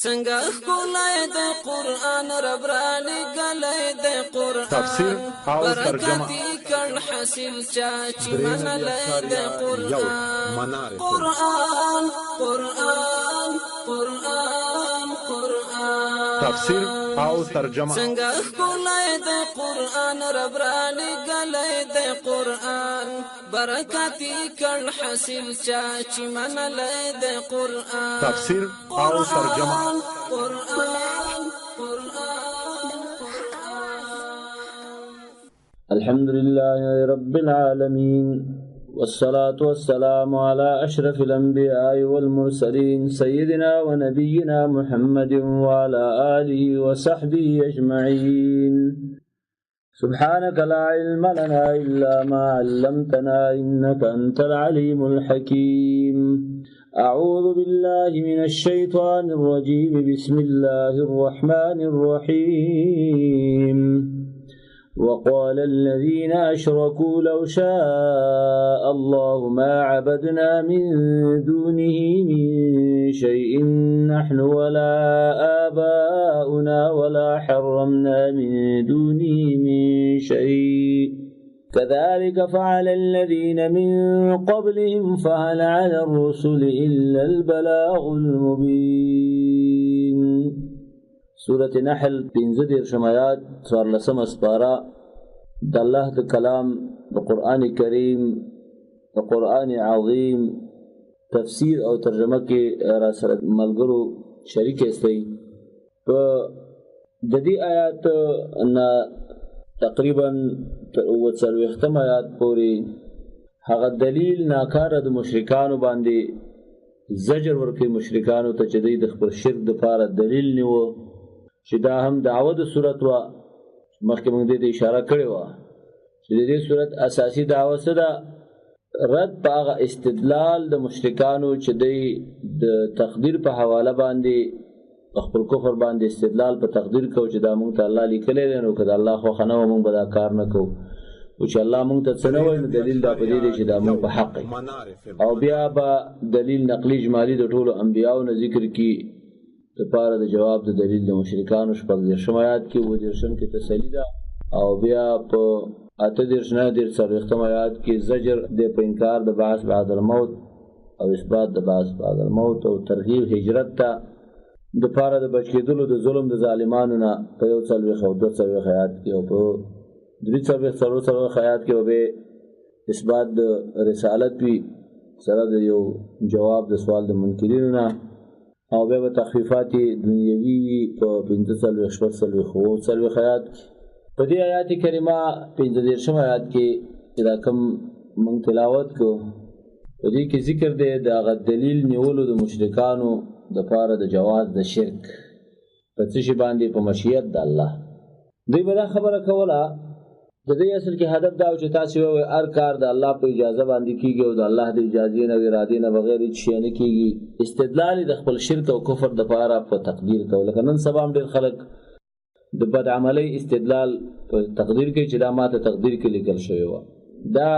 څنګه ښکلی د قرآن رب را لېږلی د قرآن تفسیر او ترجمه برکتي کړ حاصل چا چې منلی د قرآن قرآن قرآن قرآن قرآن تفسیر او ترجمه څنګه ښکلی د قرآن رب را لېږلی د قرآن برکتي کړ حاصل چا چې منلی د قرآن تفسیر او ترجمه الحمد لله رب العالمين والصلاة والسلام على أشرف الأنبياء والمرسلين سيدنا ونبينا محمد وعلى آله وصحبه أجمعين سبحانك لا علم لنا إلا ما علمتنا إنك أنت العليم الحكيم أعوذ بالله من الشيطان الرجيم بسم الله الرحمن الرحيم وقال الذين أشركوا لو شاء الله ما عبدنا من دونه من شيء نحن ولا آباؤنا ولا حرمنا من دونه من شيء كذلك فعل الذين من قبلهم فهل على الرسل إلا البلاغ المبين سورة نحل 15 شمایات 14 اسپارا د الله د کلام د قرآن کریم د قرآن عظیم تفسیر او ترجمه کې را سره ملګرو شریک استي په د دې آیات نه تقریبا 40 آیات پورې هغه دلیل ناکاره د مشرکانو باندې زجر ورکړي مشرکانو ته چې د خپل شرک د لپاره دلیل نیو چې دا هم دعوه د صورت وا مخکې موږ دې اشاره کړې و چې دې صورت اساسي دعوه څه ده رد په هغه استدلال د مشرکانو چې د تقدیر په حواله باندې خپل کفر باندې استدلال په تقدیر کو چې دا موږ ته الله لیکلی دی نو که د الله خوښه نه وه موږ به دا کار نه کوو او چې الله موږ ته څه نه وایي نو دلیل دا په دې دی چې دا موږ په حق او بیا به دلیل نقلي اجمالي د ټولو انبیاو نه ذکر کي لپاره د جواب د دلیل د مشرکانو 15 آیات کې 19 کې تسلی ده او بیا په 38 آیات کې زجر د په انکار د بعث بعد الموت او اثبات د بعث بعد الموت او ترغیب هجرت ته د لپاره د بچ کېدلو د ظلم د ظالمانو نه په 1 او 2 آیات کې او په 3 آیات کې به اثبات د رسالت وی سره د یو جواب د سوال د منکرینو نه او به تخفیفات دنیوي په 15 آیات په دې آیات کریمه 15 آیات کې دا کوم من تلاوت کو په دې کې ذکر دی د دلیل نیولو د مشرکانو د لپاره د جواز د شرک په څه باندې په مشیت د الله دوی به دا خبره کوله د دې اصل کې هدف دا و چې تاسو وایي هر کار د الله په اجازه باندې کیږي او د الله د اجازه نه ارادې نه بغیر هیڅ شی نه کیږي استدلال د خپل شرک او کفر د لپاره په تقدیر کول کنن سبا ډېر خلک د بد عملی استدلال په تقدیر کې چې دا ماته تقدیر کې لیکل شوی و دا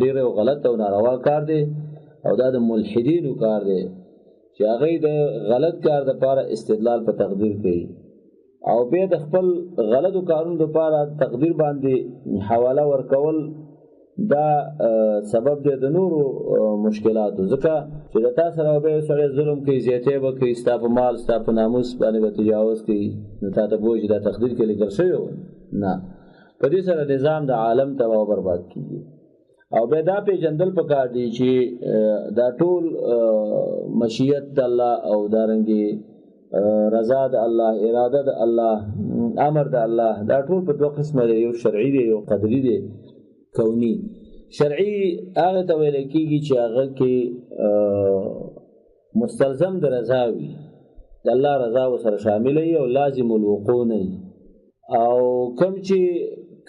ډېر غلط او ناروا کار دی او دا د ملحدینو کار دی چې هغه د غلط کار د لپاره استدلال په تقدیر کوي او به د خپل غلطو کارونو لپاره تقدیر باندې حواله ورکول دا سبب دی د نورو مشکلاتو ځکه چې د تاسو سره به سره ظلم کوي زیاته به کوي ستاسو په مال ستاسو په ناموس باندې به تجاوز کوي نو تاسو به چې دا تقدیر کې لیکل شوی و نه په دې سره نظام د عالم تباہ او برباد کیږي او به دا په جندل پکار دی چې دا ټول مشیت د الله او دارنګي رضا د الله اراده د الله امر د الله دا ټول په دوه قسمه دی یو شرعي دی یو قدري دی کونی شرعي هغه ته ویل کېږي چې هغه کې مستلزم د رضا وي د الله رضا سره شامل وي او لازم الوقوع نه او کوم چې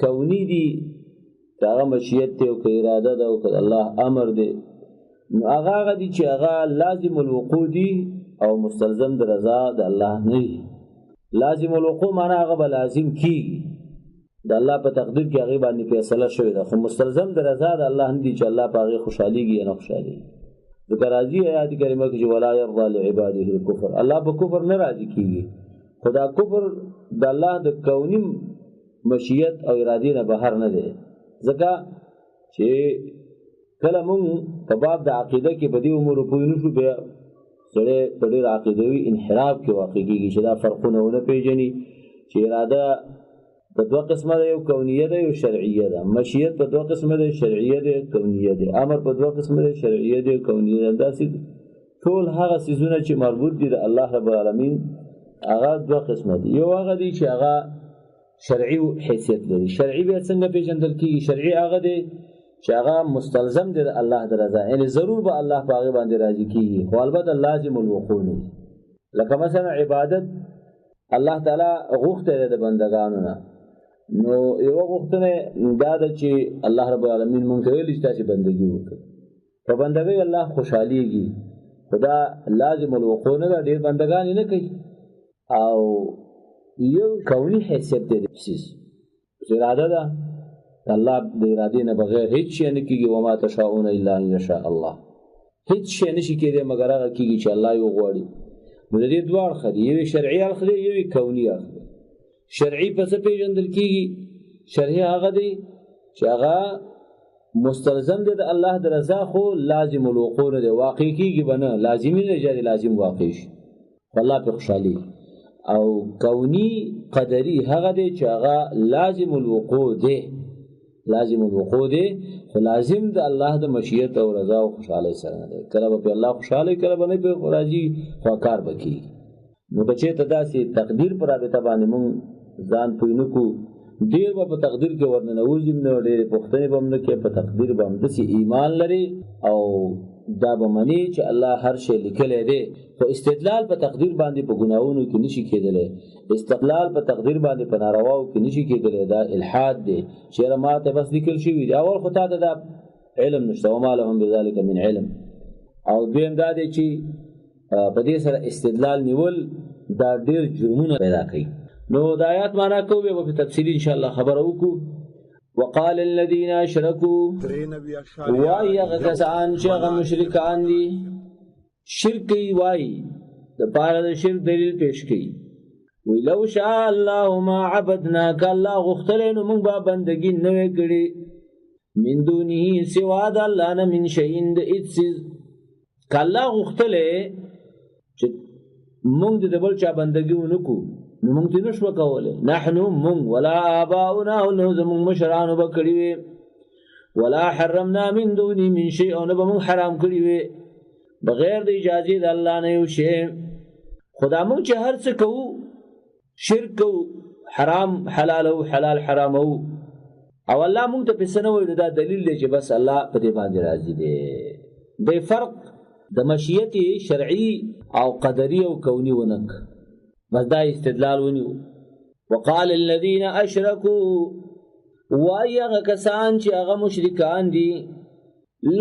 کونی دی هغه مشیت دی او اراده ده او الله امر دی نو هغه دي چې هغه لازم الوقوع دی او مستلزم د رضا د الله نه لازم الوقوع معنی هغه لازم کی د الله په تقدیر کې هغه باندې فیصله شوی ده خو مستلزم د رضا د الله نه دي چې الله په هغه خوشحاليږي نه خوشحالي ذکر راځي آیات کریمه کې ولا يرضى لعباده الكفر الله په کفر نه راضي کیږي خدا کفر د الله د کونی مشیت او ارادې نه بهر نه دی ځکه چې کله مونږ په باب د عقیده کې په دې امور پوه نه شو بیا سره په دې عقیدوي انحراف کې واقع کیږي چې دا فرقونه ونه پیژني چې اراده په دوه قسمه ده یو کونیه ده یو شرعیه ده مشیت په دوه قسمه ده شرعیه ده کونیه ده امر په دوه قسمه ده شرعیه ده کونیه ده داسې ټول هغه سيزونه چې مربوط دي د الله رب العالمین هغه دوه قسمه دي یو هغه دي چې هغه شرعي حیثیت لري شرعي به څنګه پیژندل کیږي شرعي هغه دي چې هغه مستلزم دي د الله د رضا یعنی ضرور به الله پاغه باندې راضي کیږي خو البته لازم الوقوع نه لکه مثلا عبادت الله تعالی غوښته د بندگانو نه نو یو غوښتنه دا ده چې الله رب العالمین مونږ ته ویل چې تاسو بندګي وکړئ په بندګۍ الله خوشحاليږي خدا لازم الوقوع نه ډېر بندگان نه کوي او یو کونی حیثیت دی اراده ده الله د ارادې نه بغیر هیڅ شي نه کیږي و ما تشاؤون الا ان يشاء الله هیڅ شي نشي کېدی مګر هغه کیږي چې الله یو غواړي نو د دې دوه اړخ دي یو شرعي اړخ دی یو کونی اړخ دی شرعي پس پیژندل کیږي شرعي هغه دی چې هغه مستلزم دی د الله د رضا خو لازم الوقوع دی واقع کیږي بنه لازمي نه جاري لازم واقع شي الله په خوشحالي او کونی قدري هغه دی چې هغه لازم الوقوع دی لازم الوقوع دی خو لازم د الله د مشیت او رضا او خوشحالي سره دی کله به الله خوشاله کله به نه به راضي خو کار وکي نو بچي ته داسې تقدیر پر رابطه باندې مونږ ځان پوینو کو ډیر په تقدیر کې ورننه وځم نو ډیر پښتنه به موږ کې په تقدیر باندې دسي ایمان لري او دا به معنی چې الله هر شی لیکل دی خو استدلال په تقدیر باندې په ګناوونو کې نشي کېدلی استقلال په تقدیر باندې په نارواو کې نشي کېدلی دا الحاد دی چې ماته بس لیکل شي وي اول خو ته دا علم نشته او ما لهم بذلك من علم او دویم دا دی چې په دې سره استدلال نیول دا ډیر جرمونه پیدا کوي نو د آیات معنا کوو په تفصیل ان شاء الله خبر وکړو وقال الذين اشركوا وایغه کسان چې هغه مشرکان دي شرک وای د پاره د شرک دلیل پیش کړي وی لو شاء الله ما عبدناك الله غختلن موږ به بندګي نه وکړي من دونه سوا د الله نه من شيء د اڅ کله غختله چې موږ د بل چا بندګي ونکو نو موږ ته نشو کوله نحنو من ولا اباؤنا ولو زمون مشران وبکړي ولا حرمنا من دون من شيء او نه به حرام کړی وي بغیر د اجازه د الله نه یو شی خدا موږ چې هر څه کوو شرک او حرام حلال او حلال حرام او الله موږ ته پسنه وایي دا دلیل دی چې بس الله په دې باندې راضي دی به فرق د مشیت شرعي او قدري او کوني ونک بس دا استدلال ونیو وقال الذين اشركوا وایغه کسان چې هغه مشرکان دي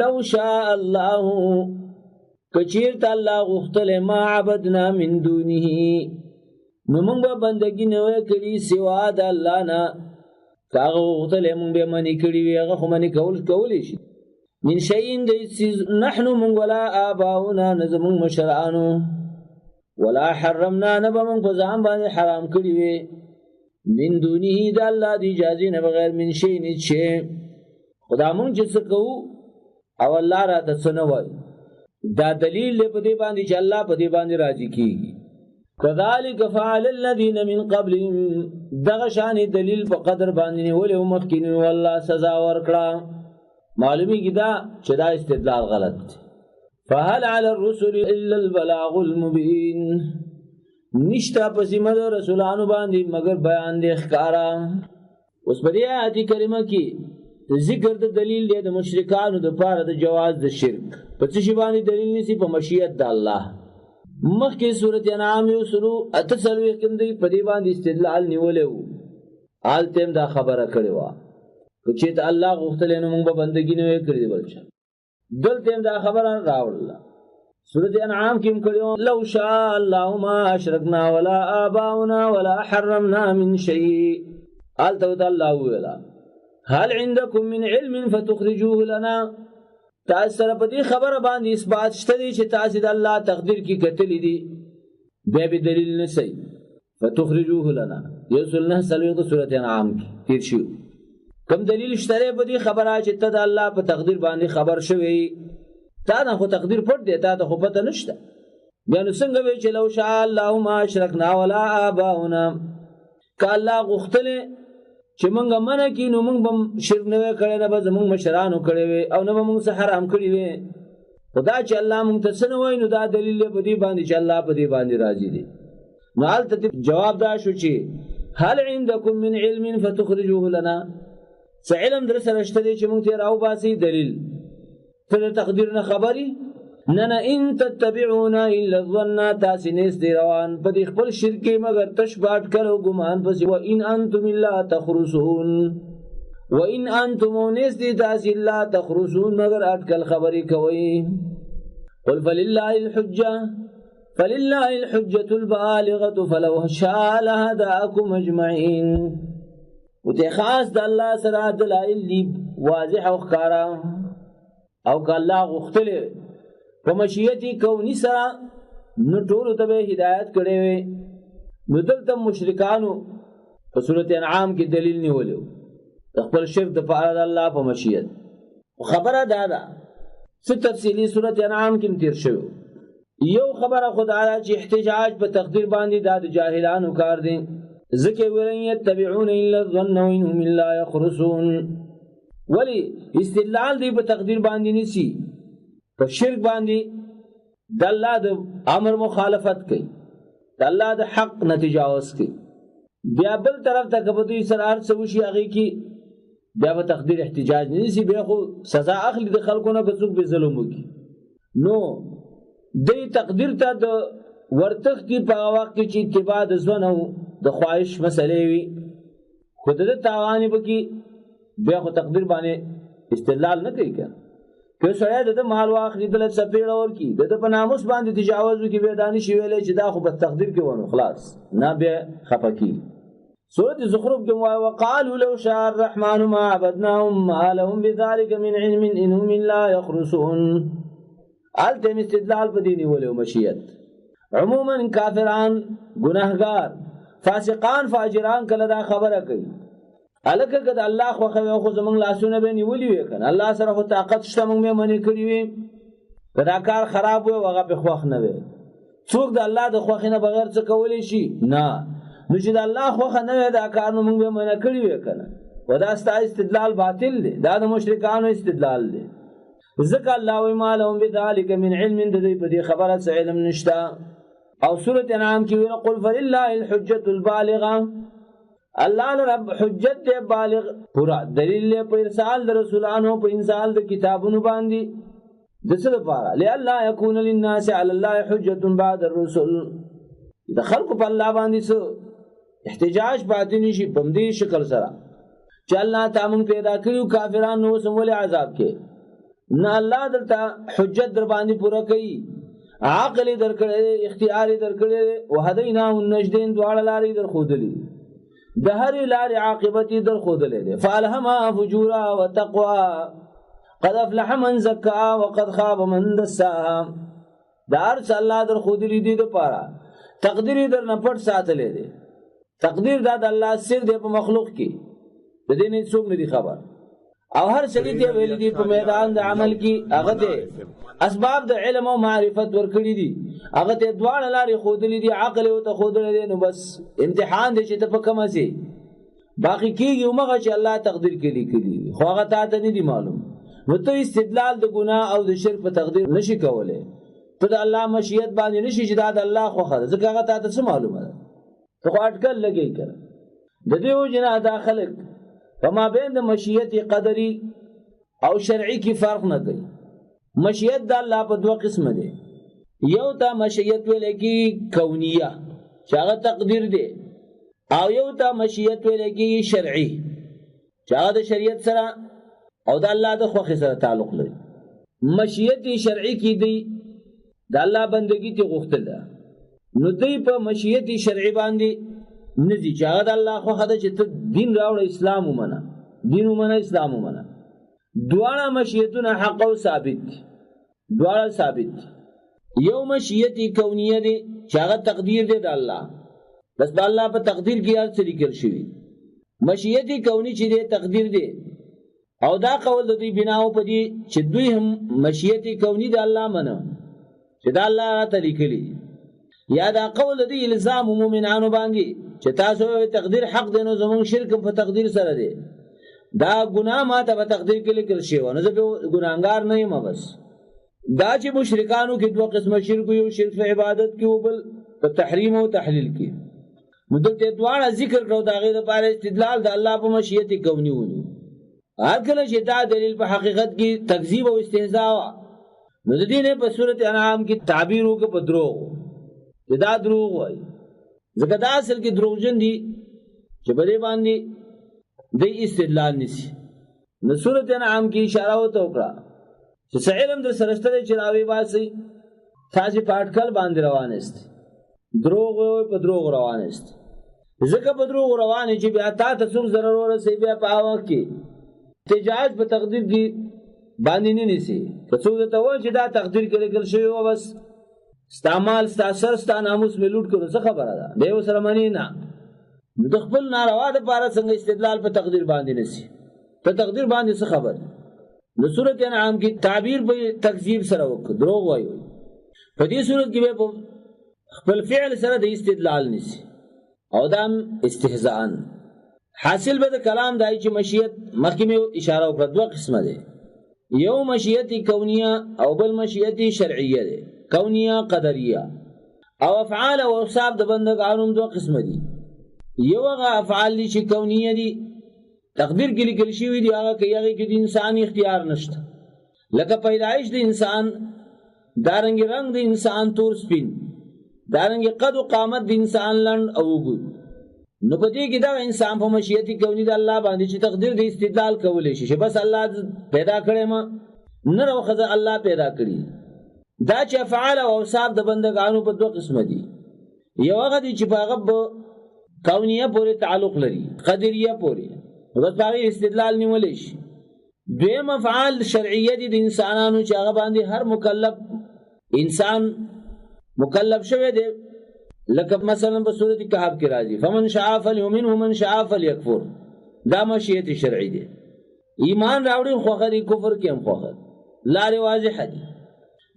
لو شاء الله کچیرته الله غختل ما عبدنا من دونه نو موږ به بندګي نه وکړي سوا د الله نه هغه غختل موږ به منی کړی وي هغه خو منی کول شي من شيء نحن من ولا آباؤنا نزم مشرعانو ولا حرمنا نبا من فزعان باندې حرام کړی وي من دونه د الله دی اجازه نه بغیر من شي نه شي خدا مونږ چې کو او الله را د سنوي دا دلیل په دې باندې چې الله په دې باندې راضي کیږي كذلك فعل الذين من قبلهم دغه شان دلیل په قدر باندې ولې مخکین والله سزا ورکړه معلومی کی دا چې دا استدلال غلط دی فهل على الرسل الا البلاغ المبين نشتا پسیمه د رسولانو باندې مگر بیان دی ښکارا اوس په دې آیت کریمه کې ذکر د دلیل دی د مشرکانو د پاره د جواز د شرک په څه شی باندې دلیل نسی په مشیت د الله مخکې سورۃ انعام یو سلو اتسلوي کوم دی په دې باندې استدلال نیولې وو آلتم دا خبره کړې و چې ته الله غوښتل نو موږ به بندګی نه کړې بلچ دلته دا خبره راوړل سورۃ انعام کې کړو لو شاء الله ما اشركنا ولا آباؤنا ولا حرمنا من شيء قال تو الله ولا هل عندكم من علم فتخرجوه لنا تاسو سره په دې خبره باندې اثبات شته دی چې تاسو د الله تقدیر کې کتلې دي بیا به دلیل نه سي فتخرجوه لنا یوسلنا سلوی د سورۃ انعام کې تیر شو کوم دلیل شته په دې خبره چې ته د الله په تقدیر باندې خبر شوی تا نه خو تقدیر پټ دی تا ته خو پته نشته بیا نو څنګه وی چې لو شاء الله ما اشرکنا ولا آباؤنا ک الله غختله چې مونږه منه کې نو مونږ بم شرک نه کړي نه به زمونږ مشرانو کړي وي او نه به مونږ سره حرام کړي وي خدا چې الله مونږ ته څه نه وایي نو دا دلیل په دې باندې چې الله په دې باندې راضي دی نو حالت جواب دا شو چې هل عندكم من علم فتخرجوه لنا څه علم در سره شته چې مونږ ته راو باسي دلیل ته تقدیر نه خبري نه ان تتبعون الا الظن تاسنس دی روان په دې خپل شرک مگر تشبات کړو ګمان پس و ان انتم الا تخرسون و ان انتم نس دی تاس الا تخرسون مگر اٹکل خبري کوي قل فلله الحجه البالغه فلو شاء لهداكم اجمعين وته خاص د الله سره دلایل دی واضح او ښکارا او ک الله غختله په مشیت کونی سره نو ټول ته هدایت کړي وي نو دلته مشرکانو په سورۃ انعام کې دلیل نیولو خپل شرک د فعال الله په مشیت خبره دا څه تفصیلی سورۃ انعام کې تیر شو یو خبره خدای چې احتجاج په تقدیر باندې د جاهلانو کار دي ذکر ورن يتبعون الا الظن وانهم لا يخرسون ولی استدلال دی په تقدیر باندې نسی په شرک باندې د الله د امر مخالفت کوي د الله د حق نتجاوز کوي بیا بل طرف ته کبدوی سرار سوشي هغه کی بیا په تقدیر احتجاج نسی بیا خو سزا اخلي د خلکو نه بڅوک به ظلم وکي نو د تقدیر ته د ورتختی په وخت کې چې اتباع د ځوانو د خواهش مسلې وي خود د تاوان بکی بیا خو تقدیر باندې استدلال نه کوي که سړی د مال واخلي دلته سپېړه ورکړي د په ناموس باندې تجاوز وکړي بیا دا نشي ویلی چې دا خو په تقدیر کې ونه خلاص نه بیا خفه کېږي سورة زخرف کې وایي وقالوا لو شاء الرحمن ما عبدناهم ما لهم بذلك من علم انهم لا يخرسون هلته استدلال په دې نیولی و مشیت عموما کافران ګناهګار فاسقان فاجران کله دا خبره کوي الکه کده الله خو خو زمون لاسونه به نیولې وي کنه الله سره خو طاقت شته مونږ به منی کړی وي کدا کار خراب وي هغه په خوښ نه وي څوک د الله د خوښ نه بغیر څه کولی شي نه نو چې د الله خوښ نه وي دا کار مونږ به منی کړی وي کنه ودا ستا استدلال باطل دی دا د مشرکانو استدلال دی ذکر الله و ما لهم بذلك من علم د دې په دې خبره څه علم نشتا او سورۃ انعام کې ویل قل فلله الحجه البالغه الله رب حجت دے بالغ پورا دلیل له په ارسال د رسولانو په انزال د کتابونو باندې د څه لپاره لالا يكون للناس على الله حجه بعد الرسل د خلق په الله باندې څه احتجاج باطنی شي په دې شکل سره چې الله تعالی پیدا کړو کافرانو سمول عذاب کې نه الله دلته حجت در باندې پورا کوي عقل درکړي اختیار درکړي وهدینا النجدين دواړه لارې در خودلې د هر لار عاقبت در خودلې ده فالهما فجورا وتقوا قد افلح من زكى وقد خاب من دساها دار صلی الله در خودلې دي د پاره تقدیر در نه پټ ساتلې ده تقدیر د الله سر دی په مخلوق کې د دې نه څوک نه دي خبر او هر شری ته ویل دي په میدان د عمل کې هغه ته اسباب د علم او معرفت ورکړي دي هغه ته دواړه لارې خودلې دي عقل او ته خودلې دي نو بس امتحان دي چې ته په کومه سي باقي کېږي عمره چې الله تقدیر کې لیکلي خو هغه ته نه دي معلوم نو ته استدلال د ګناه او د شرک په تقدیر نشي کولای ته د الله مشیت باندې نشي چې دا د الله خو خره ځکه هغه ته څه معلومه ده ته خو اٹکل لګي کړه د دې وجنه دا خلک فما بین د مشیت قدری او شرعی کی فرق نه کوي مشیت د الله په دوه قسم دي یو ته مشیت ویل کی کونیه چې هغه تقدیر دی او یو ته مشیت ویل کی شرعی چې هغه د شریعت سره او د الله د خوښ سره تعلق لري مشیت شرعی کی دی د الله بندگی ته غوښتل نو دی په مشیت شرعی باندې ندی چې هغه د الله خو خدای چې ته دین راوړ اسلام ومنه دین ومنه اسلام ومنه دواړه مشیتونه حق او ثابت دي، دواړه ثابت دي. یو مشیت کونیه دی چې هغه تقدیر دی د الله، بس د الله په تقدیر کې هر څه لیکل شوي. مشیت کونی چې دی تقدیر دی، او دا قول د دوی بناو په دي چې دوی هم مشیت کونی د الله منه چې دا الله راته لیکلي، یا دا قول د دوی الزام مومنانو باندې چې تاسو تقدیر حق دی نو زمونږ شرک په تقدیر سره دی، دا ګناه ماته په تقدیر کې لیکل شوی نو زه ګناهګار نه یم. بس دا چې مشرکانو کې دوه قسمه شرک، یو شرک په عبادت کې او بل په تحریم او تحلیل کې، نو دلته دواړه ذکر کړو د هغې دپاره استدلال د الله په مشیت کوني ونیو. هر کله چې دا دلیل په حقیقت کې تکذیب او استهزاء وه نو د دې نه په سورت انعام کې تعبیر وکړه په دروغ چې دا دروغ وایي، ځکه دا اصل کې دروغجن دي چې په دې باندې د استدلال نیسي. نو سورت انعام کې اشاره ورته وکړه چې څه علم در سره شته دی چې راوی باسئ، تاسې په اټکل باندې روانست، دروغ وایي په دروغ روانست، ځکه په دروغ روانې چې بیا تا ته څوک ضرر ورسوي بیا په هغه وخت کې احتجاج په تقدیر کې باندې نه نیسي. که څوک درته وایي چې دا تقدیر کې لیکل شوي وه بس ستا مال ستا سر ستا ناموس مې لوټ کړو څه خبره ده، بیا یې ورسره منې نه. نو د خپل ناروا دپاره څنګه استدلال په تقدیر باندې نیسي، په تقدیر باندې څه خبر. نو سورت انعام کې تعبیر په تکذیب سره وکړه، دروغ وایي. په دې صورت کې به په خپل فعل سره د استدلال نیسي او دا هم استهزاء. حاصل به د کلام دای چې مشیت مخکې مې اشاره وکړه دوه قسمه دی، یو مشیت کونیه او بل مشیت شرعیه دی، کونیه قدریه. او افعال او اوصاف د بندګانو دوه قسمه دي، یو هغه افعال دي چې کونیه دي تقدیر کې لیکل شوي دي، هغه کې هغې کې د انسان اختیار نشته، لکه پیدایش د انسان، دارنګې رنګ د انسان تور سپین، دارنګې قد و قامت د انسان لنډ او اوږد. نو په دې کې دا انسان په مشیت کونی د الله باندې چې تقدیر د استدلال کولی شي چې بس الله پیدا کړی ما نر او ښځه الله پیدا کړي. دا چې افعال او اوصاف د بندګانو په دوه قسمه دي، یو هغه دي چې په هغه کونیه پورې تعلق لري، قدریه پورې، بس په هغې استدلال نیولی شي. دویم افعال شرعیه دي د انسانانو چې هغه باندې هر مکلف انسان مکلف شوی دی، لکه مثلا په سورت کهف کې راځي فمن شاء فلیؤمن ومن شاء فلیکفر، دا مشیت شرعي دی. ایمان راوړي خوښه دی، کفر کې هم خوښه دی، لارې واضحه دي.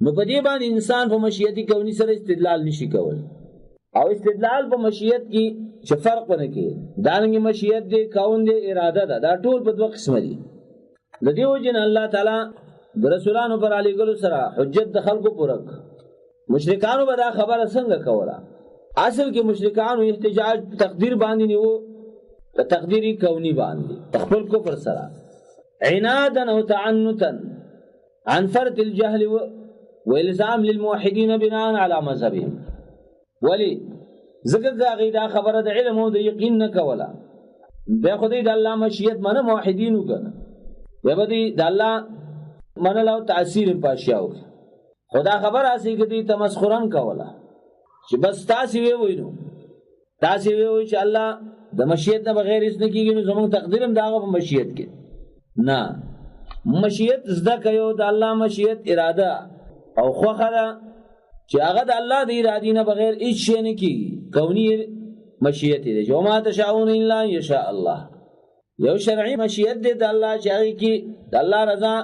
نو په دې باندې انسان په مشیت کونی سره استدلال نشي کولی. او استدلال په مشیت کې چې فرق ونه کوي، دارنګې مشیت دی، کون دی، اراده ده، دا ټول په دوه قسمه دي. د دې وجې نه الله تعالی د رسولانو پر رالیږلو سره حجت د خلکو پوره کړ. مشرکانو به دا خبره څنګه کوله؟ اصل کې مشرکانو احتجاج تقدیر باندې نیو، په تقدیری کونی باندې خپل کفر سره عنادا او تعنتا عن فرط الجهل والزام للموحدين بناء على مذهبهم. ولی ذکر دا غیدا خبره د علم او د یقین نه کوله، بیا خو د الله مشیت منه موحدین وکړه، بیا به د الله منل او تاثیر پاشیا وکړه. خدا خبر اسی کې دې تمسخرن کوله چې بس تاسې ویوئ چې الله د مشیت نه بغیر هیڅ نه کېږي، نو زموږ تقدیر هم د هغه په مشیت کې نه. مشیت زده کوي، د الله مشیت اراده او خوښه ده چې هغه د الله د ارادې نه بغیر هیڅ شی نه کېږي، کوني مشیت دی چې وما تشاءون الا ان یشاء الله. یو شرعي مشیت دی د الله چې هغې کې د الله رضا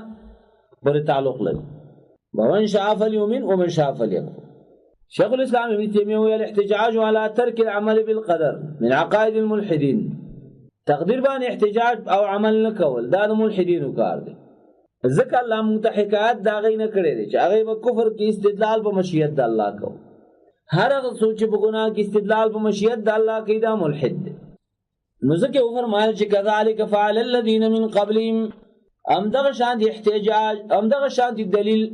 پورې تعلق لري. ومن شاء فلیؤمن ومن شاء فلیکفر. شیخ الاسلام ابن تیمیہ وی الاحتجاج على ترک العمل بالقدر من عقائد الملحدین، تقدیر باندې احتجاج او عمل نه کول دا د ملحدینو کار دی. ځکه الله موږ ته حکایت د هغې نه کړی دی چې هغې به کفر کې استدلال په مشیت د الله کوو. هر هغه څوک چې په ګناه کې استدلال په مشیت د الله کوي دا ملحد دی. نو ځکه وفرمایل چې کذلک فعل الذین من قبلهم، همدغه شانتې احتجاج، همدغه شانتې دلیل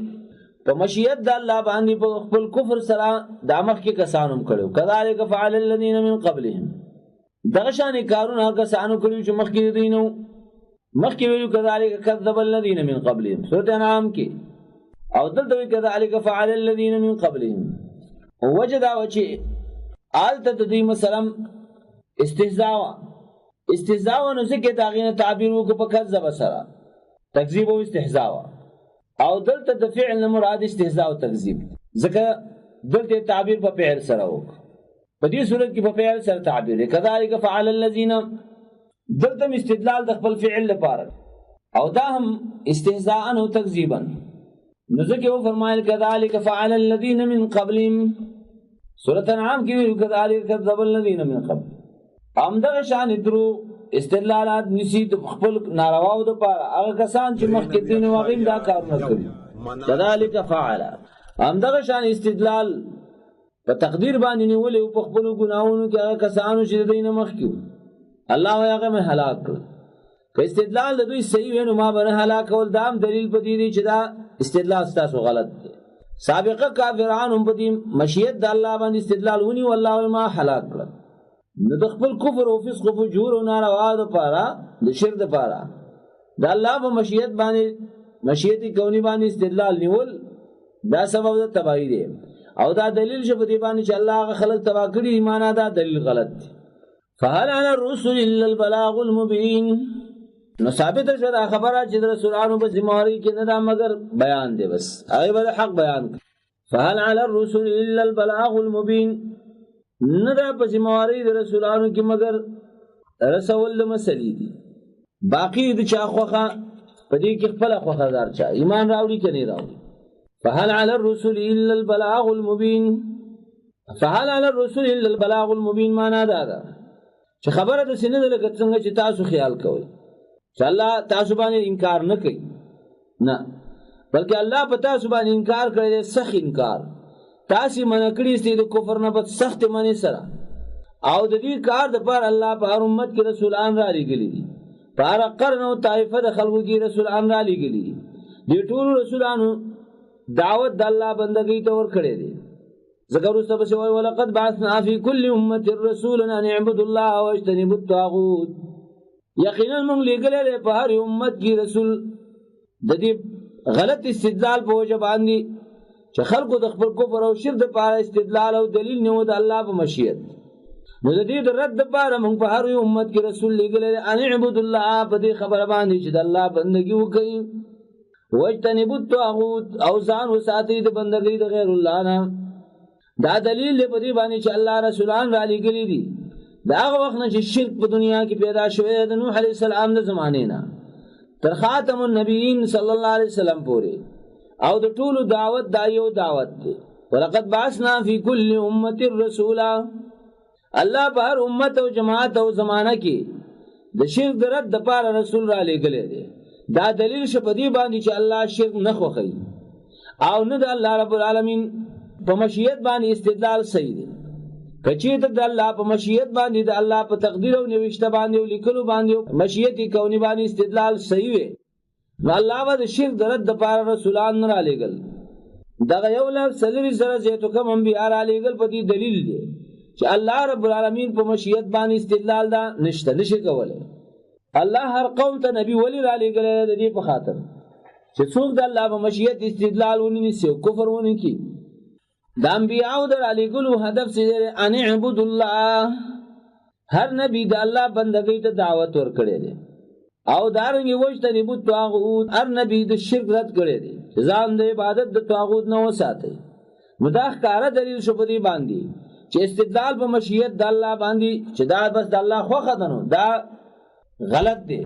په مشیت د الله باندې په خپل کفر سره دا مخکې کسانو هم کړی. کذلک فعل الذین من قبلهم، دغه شانې کارونه هغه کسانو کړي چې مخکې د دوی نه وو. مخکې ویلو کذلک کذب الذین من قبلهم سورۃ انعام کې، او دلته وایي کذلک فعل الذین من قبلهم. وجه دا و چې هلته د دوی مثلا استهزاء نو ځکه د هغې نه تعبیر وکړو په کذب سره، تکذیب او استهزاء او دلته د فعل نه مراد استهزاء او تکذیب ځکه دلته تعبیر په فعل سره وکړه په دې صورت کې په فعل سره تعبیر کذالک فعل الذين دلته استدلال د خپل فعل لپاره او دا هم استهزاء او تکذیبا نو ځکه و فرمایل کذالک فعل الذين من قبلهم سورۃ انعام کې ویل کذالک کذب الذين من قبل همدغه شان درو استدلالات نسی د خپل نارواو د پاره هغه کسان چې مخکې دین واغیم دا کارونه کوي کذالک فعل همدغه شان استدلال په تقدیر باندې نیولې په خپل ګناہوں کې هغه کسانو چې دین مخکې الله هغه مه هلاک کړ که استدلال د دوی صحیح وینو ما به هلاک ول دام دلیل پدې دی چې دا استدلال تاسو غلط دی سابقه کافرانو هم پدې مشیت د الله باندې استدلال ونی والله ما هلاک کړ نو د خپل کفر او فسق او فجور او ناروا د پاره د شرک د پاره د الله په مشیت باندې مشیت کونی باندې استدلال نیول دا سبب د تباہی دی او دا دلیل چې په دې باندې چې الله هغه خلق تبا کړي ایمان دا دلیل غلط دی فهل على الرسل الا البلاغ المبين نو ثابت شو دا خبره چې رسولانو په ذمہواری کې نه دا مگر بیان دی بس هغه به حق بیان فهل على الرسل الا البلاغ المبين نه دا په ذمہواری د رسولانو کې مگر رسول مسلې دي باقی د چا خوخه په دې کې خپل خوخه دار چا ایمان راوړي کني راوړي فهل على الرسل الا البلاغ المبين فهل على الرسل الا البلاغ المبين معنا دا چې خبره د سینې لکه څنګه چې تاسو خیال کوئ چې الله تاسو باندې انکار نه کوي نه بلکې الله په تاسو باندې انکار کوي سخت انکار تاسو منکړی ستې د کفر نه په سخت منی سره او د دې کار د پر الله په هر امت کې رسولان را لېږلي دي په هر قرن او طائفه د خلکو کې رسولان را لېږلي دي دې ټول رسولانو دعوت د الله بندګۍ ته ور کړې دي ذکر واستبس ولقد بعثنا في كل امه رسولا ان اعبدوا الله واجتنبوا الطاغوت یقینا موږ لګلې په هر امت کې رسول د دې غلط استدلال په وجه باندې چې خلکو د خپل کفر او شرک لپاره استدلال او دلیل نه و د الله په مشیت نو د دې رد لپاره موږ په هر امت کې رسول لګلې ان اعبدوا الله په دې خبره باندې چې د الله بندګي وکړي واجتنبوا الطاغوت او ځان وساتي د بندګۍ د غیر الله نه دا دلیل په دې باندې چې الله رسولان را لګلې دي دا هغه وخت نه چې شرک په دنیا کې پیدا شوی د نوح علیه السلام د زمانه نه تر خاتم النبیین صلی الله علیه وسلم پورې او د ټولو دعوت دایو دعوت دی ولقد بعثنا فی کل امه رسولا الله په هر امت او جماعت او زمانہ کې د شرک د رد لپاره رسول را لګلې دی دا دلیل شپدی باندې چې الله شرک نه خوښي او نه د الله رب العالمین په مشیت باندې استدلال صحیح دی کچې د الله په مشیت باندې د الله په تقدیر او نوښته باندې او لیکلو باندې مشیت کونی باندې استدلال صحیح وي نو الله و د شرک د رد لپاره رسولان نه را لېږل دغه یو لږ سلوي سره زیاتو کم انبیاء را لېږل په دې دلیل دی چې الله رب العالمین په مشیت باندې استدلال دا نشي کولای الله هر قوم ته نبی ولی را لېږل د دې په خاطر چې څوک د الله په مشیت استدلال ونی نسی او کفر ونی کی د انبیاء در علی ګلو هدف سي ان اعبد الله هر نبی د الله بندګۍ ته دعوت ور کړی دی او دارنګ وجته نبو طاغوت هر نبی د شرک رد کړی دی ځان د عبادت د طاغوت نه وساتي مداخ کار دلیل شو پدی باندې چې استدلال په مشیت د الله باندې چې دا بس د الله خو خدانو دا غلط دی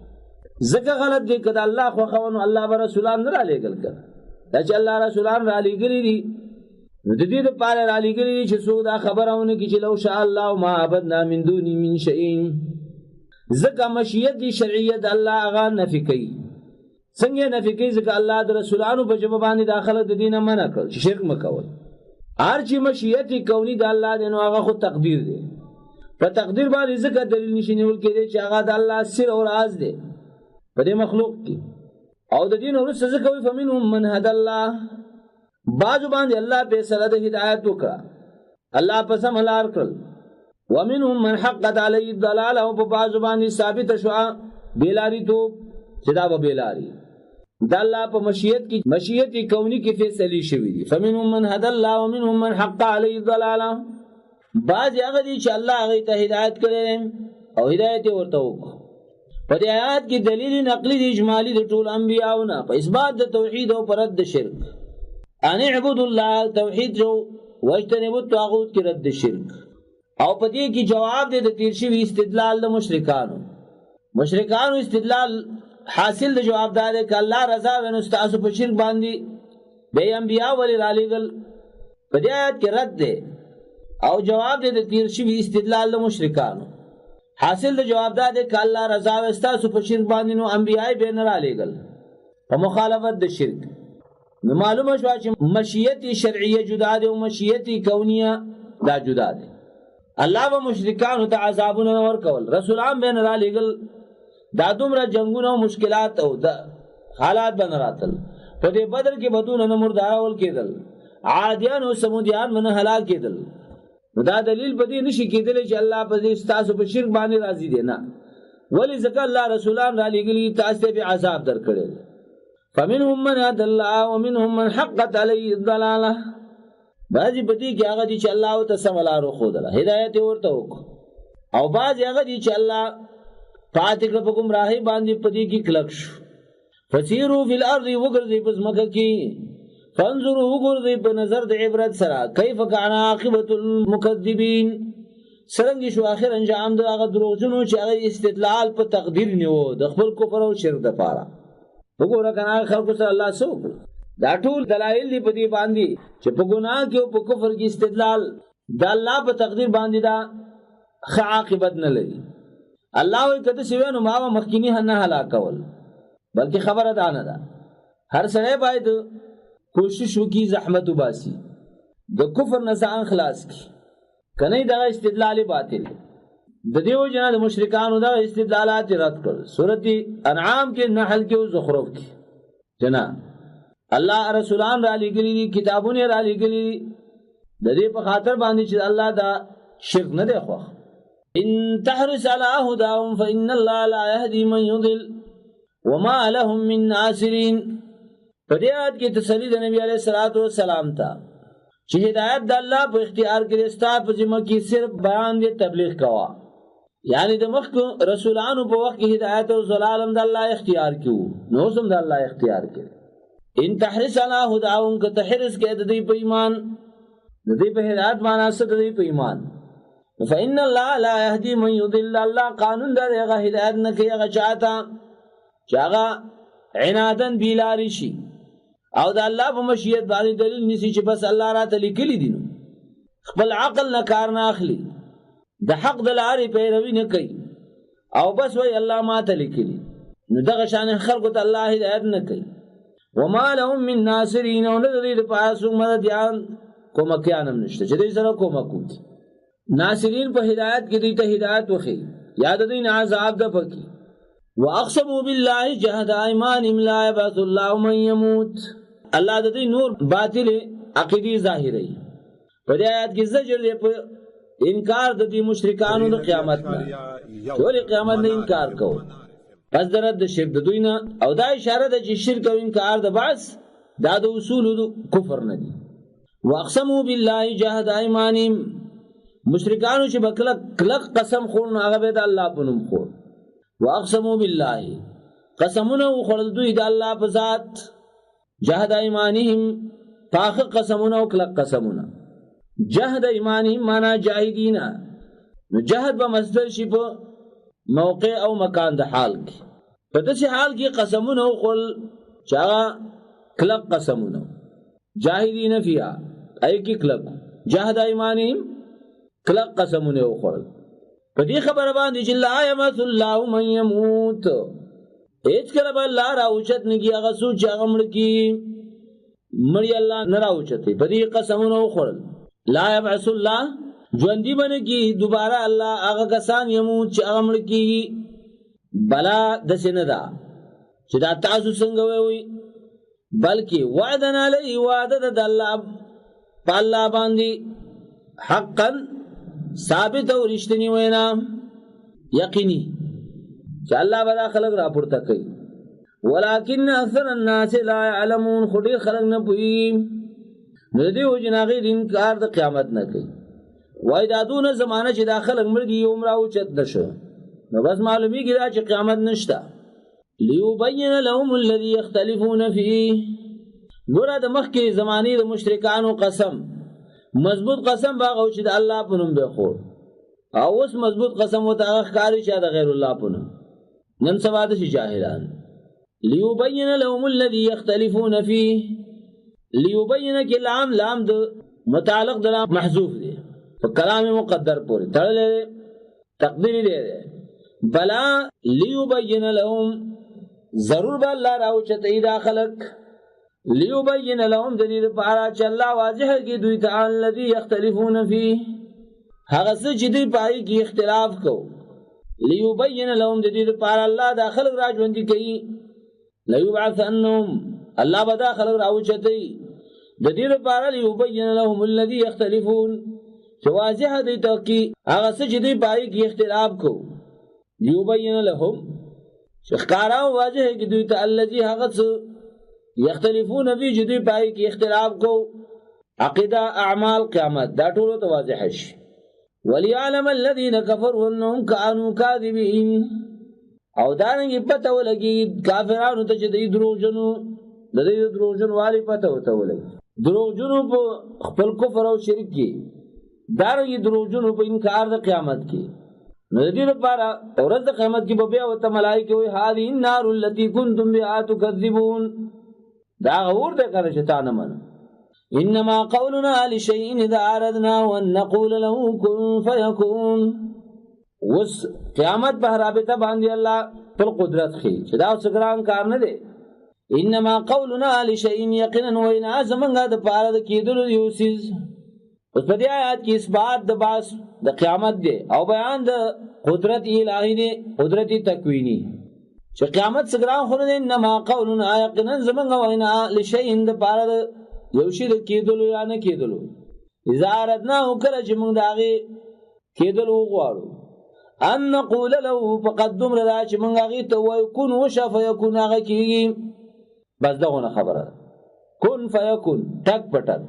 ځکه غلط دی کله الله خو خونو الله به رسولان نه را لېږل کړه دا چې الله رسولان را لېږلي دي نو د دې لپاره را لېږلي چې څوک دا خبرونه کې چې لو شاء الله ما عبدنا من دون من شيء ځکه مشیت دی شرعیت الله هغه نفي کوي څنګه نفي کوي ځکه الله د رسولانو په جواب باندې داخله د دینه منع کړ چې شرک مکول هر چې مشیت کونی د الله دی نو هغه خو تقدیر دی په تقدیر باندې ځکه دلیل نشي نیول کېږي چې هغه د الله سر او راز دی په دې مخلوق کې او د دین ورسره ځکه وي فمنهم من هدى الله بعض باندې الله په سره د هدایت وکړه الله په سم لار کړل ومنهم من حقت علی الضلاله او په بعض باندې ثابت شو بیلاری تو چې دا به بیلاری د الله په مشیت کی کونی کې فیصله شوی دي فمنهم من هدى الله ومنهم من حق علی الضلاله بعض هغه دي چې الله هغه ته هدایت کړي او هدایت ورته وکړي په دې آیات کې دلیل نقلی دی اجمالی د ټول انبیاءونه په اثبات د توحید او پر رد شرک. ان اعبدوا الله توحید جو واجتنبوا الطاغوت کې رد شرک. او په دې کې جواب دی د تیر شوی استدلال د مشرکانو استدلال حاصل د جواب دار ک الله رضا ونه استاسو په شرک باندې به انبیاء ولی را لګل. په دې آیات کې رد دی او جواب دی د تیر شوی استدلال د مشرکانو. حاصل د جواب دار ک الله رضا ونه استاسو په شرک باندې نو انبیاء به نه را لګل په مخالفت د شرک. نو معلومه شو چې مشیت شرعیه جدا ده او مشیت کونیه دا جدا ده. الله و مشرکانو ته عذابونه ورکول، رسولان به نه را لګل، دا دومره جنگونه او مشکلات او د حالات بن راتل. په دې بدر کې بدون نه مردارول کېدل، عادیان او سمودیان من هلاک کېدل. دا دلیل په دې نشي کېدل چې الله په دې تاسو په شرک باندې راضي دي نه، ولی ځکه الله رسولان را لګلی تاسو به عذاب درکړي. فمنهم من هدى الله ومنهم من حقت عليه الضلاله. بعضی بدی کې هغه دي چې الله او تسملارو خودله هدایت ورته وک، او بعضی هغه دي چې الله پاتې کړ په گمراهی باندې پدې کې کلک شو. فسیروا فی الارض وګرځي پس مکه کې، فانظروا وګرځي په نظر د عبرت سره کیف کان عاقبت المکذبین، څنګه شو اخر انجام د هغه دروغجنو چې هغه استدلال په تقدیر نیو د خپل کفر او شرک د پاره. وګوره کنه خلکو سره الله سو دا ټول دلایل دی په دې باندې چې په ګناه کې او په کفر کې استدلال د الله په تقدیر باندې دا ښه عاقبت نه لري. الله وی کته شوی نو ما مخکینی نه هلاکول، بلکې خبره ده نه ده هر سړی باید کوشش وکړي زحمت وباسي د کفر نه ځان خلاص کړي، کنه دا استدلال باطل. د دیو جنا د مشرکانو دا استدلالات رد کړ. سورۃ انعام کې، نحل کې او زخرف کې جنا الله رسولان را لګلی دي، کتابونه را لګلی دي د دې په خاطر باندې چې الله دا شرک نه دی خو. ان تحرس على هداهم فإن الله لا يهدي من يضل وما لهم من ناصرين. په دې آیت کې تسلی د نبی عليه الصلاه والسلام ته چې هدایت د الله په اختیار کې ستا په ذمہ کې صرف بیان دې تبلیغ کوا، یعنی د مخکو رسولانو په وخت کې هدایت او ضلال د الله اختیار کیو، نو سم د الله اختیار کړي. ان تحرس على هداهم که تحرس کې د دې په ایمان د دې په هدایت باندې ست د دې په ایمان، فإن الله لا يهدي من يضل. الله قانون دغه هدایت نه کوي هغه چاته چې هغه عنادن بیلاری شي او د الله په مشیت باندې دلیل نسی چې بس الله را ته لیکلی دي، خپل عقل نه کار نه اخلي، د حق د لارې پیروي نه کوي او بس وای الله ما ته لیکلی، نو دغه شان خلکو ته الله هدایت نه کوي. وما لهم من ناصرین، او نه دې په اسو مددیان کومکیان هم نشته چې دې سره کومک وکړي. ناصرین په هدایت کې دې ته هدایت وخی، یاد دې نه عذاب ده پکې. واقسموا بالله جهد ايمانهم لا يبعث الله من يموت. الله دې نور باطل عقیدی ظاهري په دې آیات کې زجر دې په انکار د دې مشرکانو د قیامت نه، ټول قیامت نه انکار کوي پس درد د شرک د دوی نه، او دا اشاره ده چې شرک او انکار د بعض دا د اصول د کفر نه دي. واقسموا بالله جهد ايمانهم، مشرکانو چې بکله کلک قسم خور نه هغه به د الله په نوم خور. واقسموا بالله قسمونه خورل دوی د الله په ذات، جهد ايمانهم پاخ قسمونه او کلک قسمونه. جهد ايمانهم معنا جاهدینا، نو جهد به مصدر شي په موقع او مکان د حال کې، په داسې حال کې قسمونه خورل چې هغه کلک قسمونه، جاهدین فيها ای کې کلک، جهد ايمانهم کلک قسمونه خورل. په دې خبره باندې چې لا يمس الله من يموت، هیڅ کله به الله راوچت نگی هغه سوچ هغه مړ کی مړی الله نه راوچتي. په دې قسمونه خورل. لا يبعث الله ژوندۍ بنه کی دوباره الله هغه کسان يموت چې هغه مړ کی، بلا د سیندا چې دا تاسو څنګه وي، بلکې وعدنا علی وعده د الله په الله باندې حقا ثابت او رښتینی وینا یقیني چې الله به خلق راپورته کوي. ولكن اکثر الناس لا يعلمون، خو ډیر خلک نه پوهیږي، نو دې وجناغي انکار د قیامت نه کوي. وای دا دونه زمانہ چې دا خلک مړ دي عمره او چت نشو، نو بس معلومیږي دا چې قیامت نشته. لیبین لهم الذی یختلفون فیه. ګوره د مخکې زمانې د مشرکانو قسم مضبوط قسم باغو چې د الله په نوم به خور، او اوس مضبوط قسم وته ښکاري چې د غیر الله په نوم. نن سبا د جاهلان. لیبین لهم الذی یختلفون فیه. لیبین کې لام د متعلق د لام محذوف دی په کلام مقدر پورې تړلې تقدیری دی. بلا لیبین لهم ضرور به الله راوچته دا خلق. لیبین لهم د دې لپاره چې الله واضح کړي دوی ته الذی یختلفون فیه، هغه څه چې دوی پای کې اختلاف کو. لیبین لهم د دې لپاره الله دا خلق راځوندي کوي. لیبعثنهم الله به دا خلق راوچته د دې لپاره لیبین لهم الذی یختلفون چې واضح دی ته کې هغه څه چې دوی پای کې اختلاف کو. لیبین لهم چې ښکارا واضح کې دوی ته الذی هغه څه یختلفون فی جدی پای کی اختلاف کو. عقیدہ اعمال قیامت دا ټول ته واضح شي. وليعلم الذين كفروا انهم كانوا كاذبين. او دانګي پته ولګي کافرانو ته چې دوی دروغجنو د دې دروغجن والی پته وته ولګي. دروغجنو په خپل کفر او شرک کې، دانګي دروغجنو په انکار د قیامت کې. نو دې لپاره ورځ د قیامت کې به بیا وته ملائکه وي هذه النار التي كنتم بها تكذبون. دا غور ده کنه چې تا نه من. انما قولنا لشيء اذا اردنا وان نقول له كن فيكون. وس قیامت په رابطه باندې الله پر قدرت خي چې دا څنګه کار نه دی. انما قولنا لشيء يقينا وان ازمنګه د پاره د کېدلو یوسیز. اوس په دې آیات کې اثبات د باس د قیامت دی او بیان د قدرت الهی دی، قدرت تکوینی چې قیامت څنګه خوري. انما قولنا یقینا زمنګ وینا لشیء د پاره یو شی د کېدلو یا نه کېدلو. اذا اردنا وکړه چې موږ داغه کېدلو غواړو ان نقول له فقدم رضا چې موږ هغه ته وای کون وشف یکون هغه کېږي. بس دغه خبره کون فیکون ټک پټک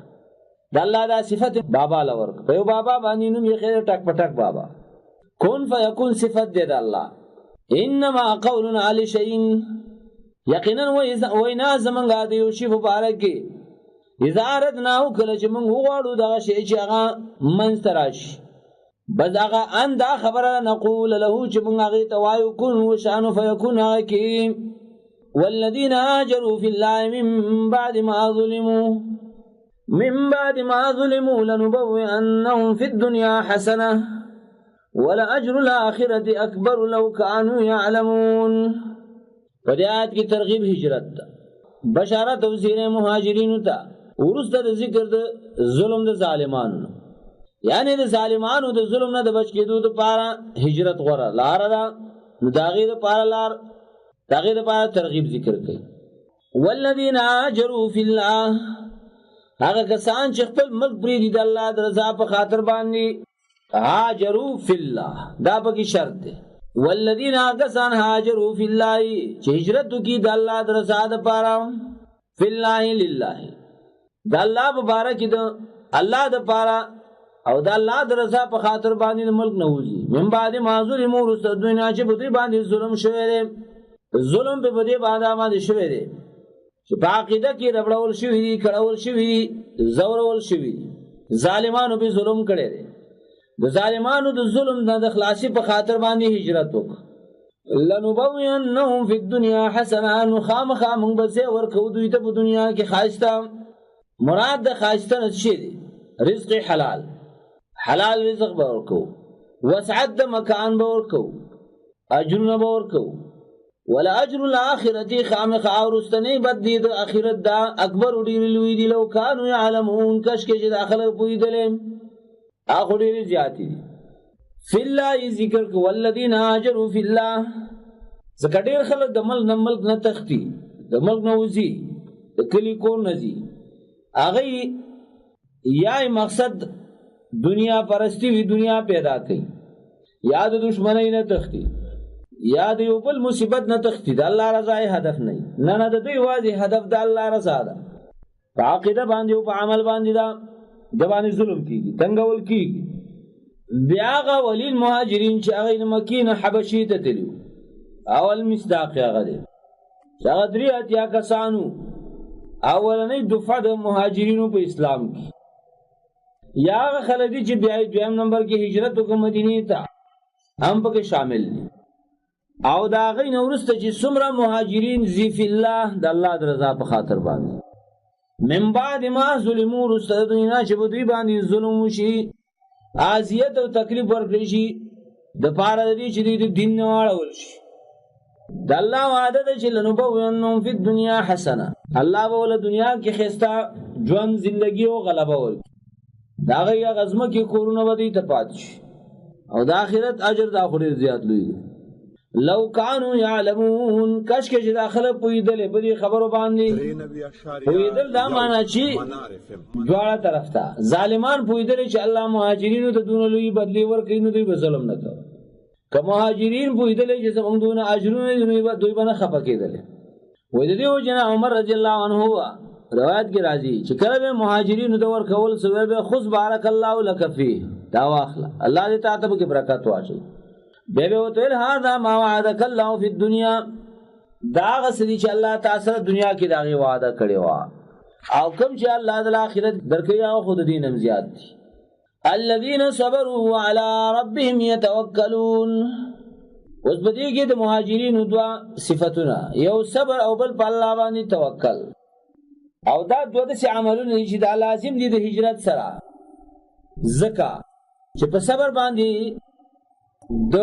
د الله دا صفت بابا لور په بابا باندې نو یې خیر ټک پټک بابا. کون فیکون صفت دی د الله. انما قولنا علی شیء یقینا وینا زمنګا دی یو شی مبارکی اذا اردنا کله چې موږ وغواړو دغه شی چې هغه منستراش بس هغه ان دا خبره نقول له چې موږ هغه ته وایو کن وشانو فیکون کی. والذین هاجروا فی الله من بعد ما ظلموا لنبوئنهم فی الدنيا حسنه ولأجر الآخرة أكبر لو كانوا يعلمون. فدیات کی ترغیب هجرت تا، بشارت او زیر مهاجرینو تا، ورسته د ذکر د ظلم د ظالمانو، یعنی د ظالمانو د ظلم نه د بچ کېدو د پاره هجرت غوړه لار ده. نو داغه د پاره لار داغه د پاره ترغیب ذکر کړي. والذین هاجروا فی الله، هغه کسان چې خپل ملک پریږدي د الله د رضا په خاطر باندې. هاجروا فی الله دا پکې شرط دی. والذین کسان هاجروا فی الله چې هجرت وکړي د الله د رضا لپاره. فی الله لله د الله مبارک د الله د لپاره او د الله د رضا په خاطر باندې ملک نه وځي. من بعد ما ظلموا ورسته دوی نه چې په دوی باندې ظلم شوی دی. ظلم په دې باندې شوی دی چې په عقیده کې ربړول شوی دی، کړهول شوی دی، زورول شوی دی. ظالمانو به ظلم کړی دی. د ظالمانو د ظلم نه د خلاصي په خاطر باندې هجرت وکړه. لنبوئنهم فی الدنيا حسنه، نو خامخا موږ به زه ورکو دوی ته په دنیا کې خاصه. مراد د خاصه نشي دی رزق حلال، حلال رزق به ورکو، وسعت د مکان به ورکو، اجرونه به ورکو. ولا اجر الاخرته خامخا ورستنی بد دی د اخرت دا اکبر ډیر لوی دی. لو کانوا يعلمون کش کې چې داخله پویدلې اخو ډیر زیاتی دی. فی الله ذکر کو والذین هاجروا فی الله. زکه ډیر خلک د ملک نه تختی، د ملک نه وځي، د کلی کور نه ځي. هغه یا مقصد دنیا پرستی وی دنیا پیدا کړي، یا د دشمنی نه تختی، یا د یو بل مصیبت نه تختی. د الله رضا هدف نه نه د دوی واځي هدف د الله رضا ده. په عقیده باندې او په عمل باندې دا د باندې ظلم کیږي، تنگول کیږي. بیا هغه ولی المهاجرین چې هغه د مکې نه حبشې ته تللي اول مصداق هغه دی چې هغه 83 کسانو اولنۍ دفعه د مهاجرینو په اسلام کې یا هغه خلک دي چې بیا دویم نمبر کې هجرت وکړه مدینې ته هم پکې شامل دي او د هغې نه وروسته چې څومره مهاجرین ذی فی الله د الله د رضا په خاطر باندې من بعد ما ظلمو وروسته د دوی نه چې په دوی باندې ظلم وشي اذیت او تکلیف ورکړي شي د پاره د دې چې دوی د دین نه واړول شي د الله وعده ده چې لنبوئنهم فی الدنیا حسنه الله به ول دنیا کې ښایسته ژوند زندگی او غلبه ورکړي د هغې غزمه کې کورونه به دوی ته پاتې شي او د آخرت اجر دا خو ډېر زیات لوی دی لو کانوا یعلمون کشکې چې دا خلک پوهېدلې په دې خبرو باندې پوهېدل دا معنا چې دواړه طرف ته ظالمان پوهېدلې چې الله مهاجرینو ته دونه لوی بدلې ورکوي نو دوی به ظلم نه کوي که مهاجرین پوهېدلې چې زموږ دونه اجرونه دي نو دوی به نه خفه کېدلې وایي د دې وجې نه عمر رضی الله عنه روایت کې راځي چې کله به مهاجرینو ته ورکول سوی به خذ بارک الله لک فیه دا واخله الله دې تا ته پکې برکت واچوي بیا به ورته ویل هذا ما وعدک الله فی الدنیا دا هغه څه دي چې الله تا سره دنیا کې د هغې وعده کړې وه او کوم چې الله د آخرت درکوي هغه خو د دې نه زیات دي الذین صبروا علی ربهم یتوکلون اوس په دې کې د مهاجرینو دوه صفتونه یو صبر او بل په الله باندې توکل او دا دوه داسې عملونه دي چې دا لازم دي د هجرت سره ځکه چې په صبر باندې د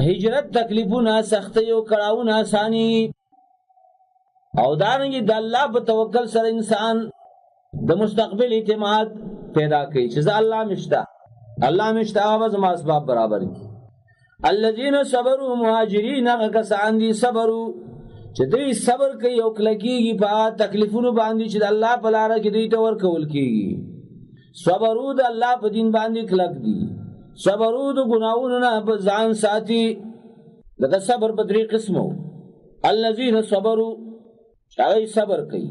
هجرت تکلیفونه سختۍ او کړاوونه اساني او دارنګه د الله په توکل سره انسان د مستقبل اعتماد پیدا کوي چې الله مشته او زما اسباب برابر دي الذين صبروا مهاجرین هغه کسان دي صبروا چې دوی صبر کوي او کلکیږي په تکلیفونو باندې چې د الله په لاره کې دوی ته ورکول کیږي صبروا د الله په دین باندې کلک دي صبروا د ګناہوں نه ځان ساتي لکه صبر په درې قسمو الذين صبروا هغه صبر کوي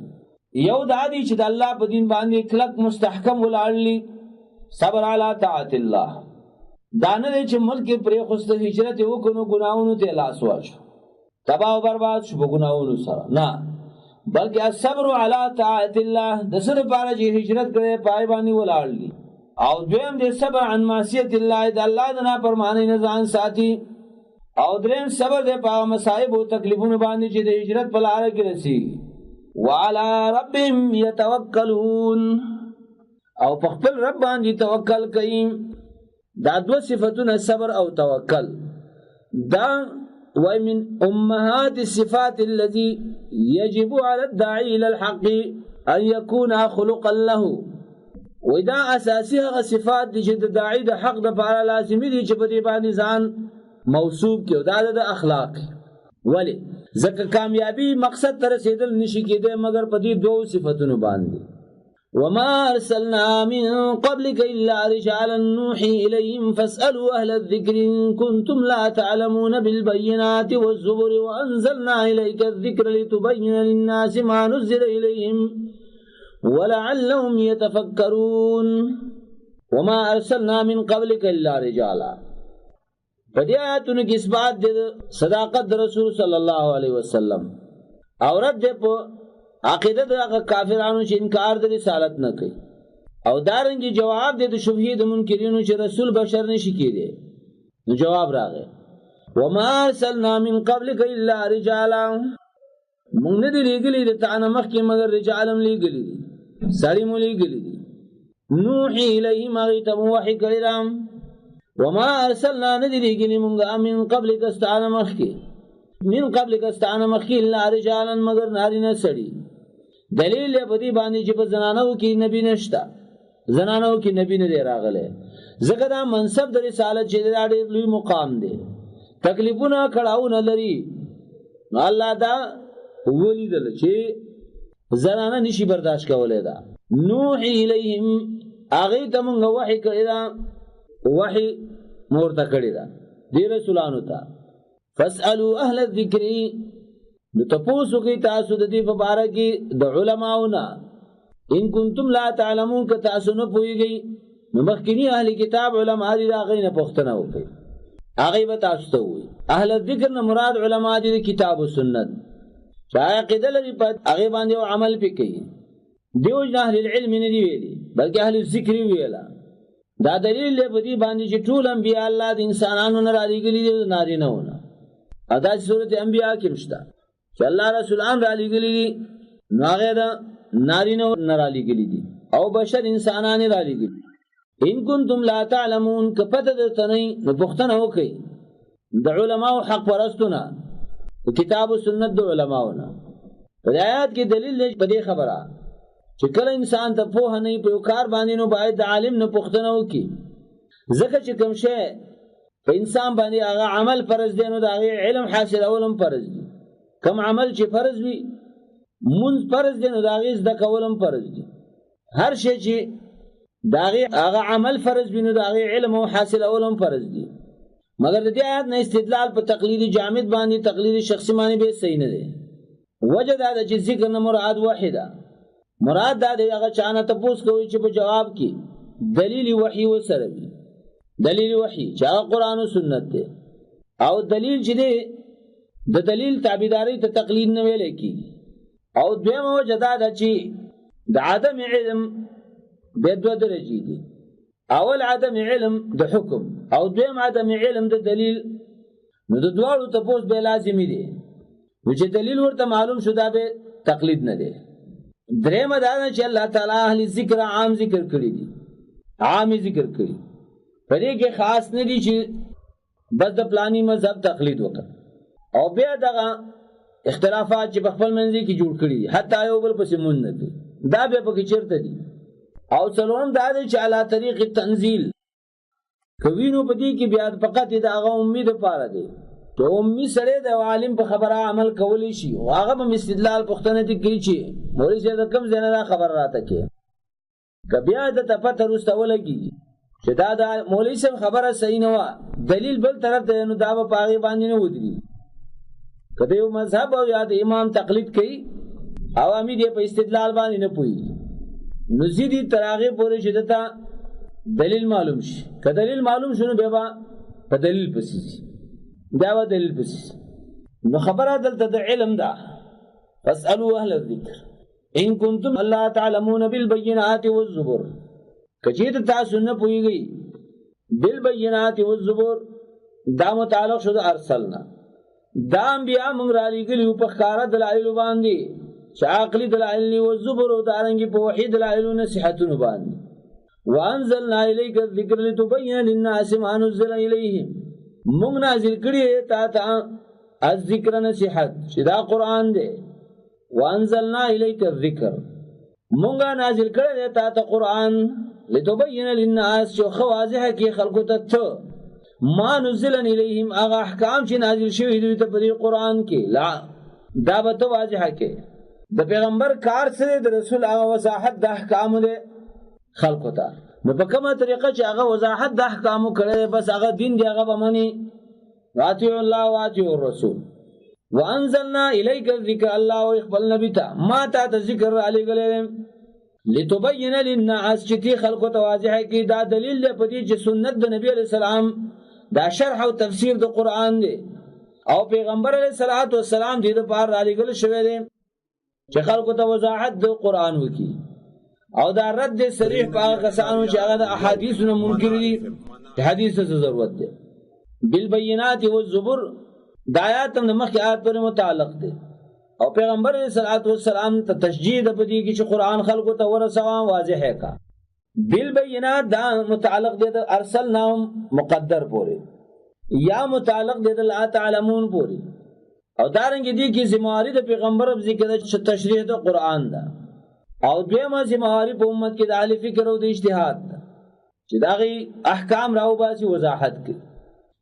یو د دې چې د الله په دین باندې کلک مستحکم ولاړلی صبر علی طاعت الله دانه چې ملک پرې خوسته هجرت وکړو ګناہوں ته لاس واچو تباہ و برباد شو ګناہوں سره نه بلکې الصبر علی طاعت الله د سره لپاره چې هجرت کړي پای باندې ولاړلی او دویم دې صبر عن معصیت الله د الله د نافرمانی نه ځان ساتي او دریم صبر دې په مصائب او تکلیفونو باندې چې د هجرت په لار کې رسی وعلى ربهم يتوکلون او په خپل رب باندې توکل کوي دا دوه صفاتونه صبر او توکل دا ومن امهات الصفات التي يجب على الداعي الى الحق ان يكون خلقا له ودا اساسي هغه صفات دي چې د داعي د حق د لپاره لازمي دي چې په دې باندې ځان موصوف کړي دا د اخلاق ولی ځکه کامیابی مقصد تر رسیدل نشي کېدای مگر په دې دوه صفاتونو باندې وما ارسلنا من قبلك الا رجالا نوحي اليهم فاسالوا اهل الذكر ان كنتم لا تعلمون بالبينات والزبر وانزلنا اليك الذكر لتبين للناس ما نزل اليهم ولعلهم يتفكرون وما ارسلنا من قبلك الا رجالا بدی آیاتونو کې اثبات د صداقت د رسول صلی الله علیه وسلم او رد په عقیده د کافرانو چې انکار د رسالت نه کوي او دارنګي جواب د شبهه د منکرینو چې رسول بشر نشي کېدی نو جواب راغی وما ارسلنا من قبلك الا رجالا موږ نه دی لګلې د تانه مخکې مگر رجالم لګلې دي سړی مو لګلې دي نوحي الیهم ایتم وحی کړم وما ارسلنا ندی لګلې موږ من قبلك استعان مخکې من قبلك استعان مخکې الا رجالا مگر نارینه سړی دلیل په دې باندې چې په زنانو کې نبی نشتا زنانو کې نبی نه دی راغله زګه دا منصب د رسالت چې ډېر لوی مقام دی تکلیفونه کړهونه لري الله دا ولیدل چې زنانه نشي برداشت کولای دا نوحي الیهم اغه ته موږ وحی کړی دا وحی مورته کړی دا دی رسولانو ته فاسالوا اهل الذکر نو تاسو کې تاسو د دې په اړه کې د علماونا ان کنتم لا تعلمون که تاسو نه پوهیږئ نو مخکینی اهل کتاب علما دي دا غي نه پوښتنه وکړي هغه به تاسو ته وي اهل ذکر نه مراد علما دي کتاب او سنت چا عقیده لري په هغه باندې عمل وکړي دیو نه اهل العلم نه دی ویلي بلکې اهل ذکر ویلا دا دلیل له بدی باندې چې ټول انبیاء الله د انسانانو نه راځي دي نارینه ونه ادا سورته انبیاء کې مشته چې الله رسولان را لګلي دي نو هغه دا نارینه نه را لګلي دي او بشر انسانان را لګلي ان کنتم لا تعلمون کپته درته نه نو پوښتنه وکړئ د علماو حق پرستونه کتاب او سنت د علماونه په آیات کې دلیل په دې خبره چې کله انسان ته په نه په کار باندې نو باید د عالم نه پوښتنه وکړي ځکه چې کوم شی په انسان باندې هغه عمل فرض دی نو د هغه علم حاصل اولم فرض دی کوم عمل چې فرض وي مون فرض دی نو د هغه زده کولم فرض دی هر شی چې د هغه عمل فرض وي نو د هغه علم حاصل اولم فرض دی مگر د دې آیات نه استدلال په تقلیدی جامد باندې تقلیدی شخصي باندې به صحیح نه دی وجه دا چې ذکر نه مراد واحده مراد دا دی هغه چانه تاسو کوي چې په جواب کې دلیل وحی وسره وي دلیل وحی چې قرآن او سنت دی او دلیل چې دی د دلیل تابعداري ته تقلید نه ویل کیږي او دویمه وجه دا ده چې د عدم علم به دوه درجې دي اول عدم علم د حکم او دویم عدم علم د دلیل نو د دواړو تاسو به لازمي دي چې دلیل ورته معلوم شوه دا به تقلید نه دی درېمه دا چې الله تعالی اهل ذکر عام ذکر کړی دي عام ذکر کړی په دې کې خاص نه دي چې بس د پلاني مذهب تقلید وکړي او بیا دغه اختلافات چې په خپل منځ کې جوړ کړي حتی یو بل پسې مونږ نه دي دا به په کې چیرته دي او څلورم دا دی چې علی طریق التنزيل کوینو په دې کې بیا فقط د هغه امید لپاره دی ته امید سره د عالم په خبره عمل کولی شي او هغه به استدلال پښتنه دي کوي چې مولوی صاحب کم زنه خبر راته کې کبیا د تفتر واستولږي چې دا د مولوی صاحب خبره صحیح نه و دلیل بل طرف ته نو دا په پاغي باندې نه ودی کله یو مذهب او یا د امام تقلید کوي عوامي دې په استدلال باندې نه پوي نو زیدي تراغه پورې شدته دلیل معلوم شي که دلیل معلوم شونه به په دلیل پسې دا و دلیل پسې نو خبره دلته د علم دا فاسالوا اهل الذکر ان کنتم لا تعلمون بالبينات والزبر کچې تاسو نه پويږئ بالبينات والزبر دا متعلق شو د ارسلنا دا انبیاء موږ را لېږلي په ښکاره دلایل باندې چې عقلي دلایل او زبر او دارنګي په وحید دلایل او نصيحتونه باندې وانزلنا اليك الذكر لتبين للناس ما نزل اليهم موږ نازل کړي ته الذکر نصيحت چې دا قران دی وانزلنا اليك الذكر موږ نازل کړي ته قران لتبين للناس شو خواضح کی خلقو ته ما نزل الیهم هغه احکام چې نازل شوی دی په قرآن کې لا دا به واضح کې د پیغمبر کار سره د رسول هغه وضاحت د احکام له خلقو ته نو په کومه طریقه چې هغه وضاحت د احکام کړي بس هغه دین دی هغه بمني واطیع الله واطیع الرسول وانزلنا الیک الذکر الله ويقبل نبی ته ما ته ذکر علی ګلې لتبين للناس چې خلقو ته واضح کې دا دلیل په دې چې سنت د نبی علی السلام دا شرح او تفسیر د قران دی او پیغمبر علیه الصلاۃ والسلام دې د پاره را لګل شوی دی چې خلکو ته وضاحت د قران وکي او دا رد صریح په هغه کسانو چې هغه د احادیثونو منکر دي حدیث ته ضرورت دی بالبينات والزبر د آیات د مخکې آیات پر متعلق دی او پیغمبر علیه الصلاۃ والسلام ته تشجیع د پدې کې چې قران خلکو ته ورسوا واضح ہے کا بالبينات دا متعلق دی د ارسلنا مقدر پوری یا متعلق دی د لا تعلمون پوری او دارنګ دی کې ذمہواری د پیغمبر ذکر د تشریح د قران دا او دویمه ذمہواری په امت کې د علی فکر او د اجتهاد چې داغي احکام راو باسي وضاحت کوي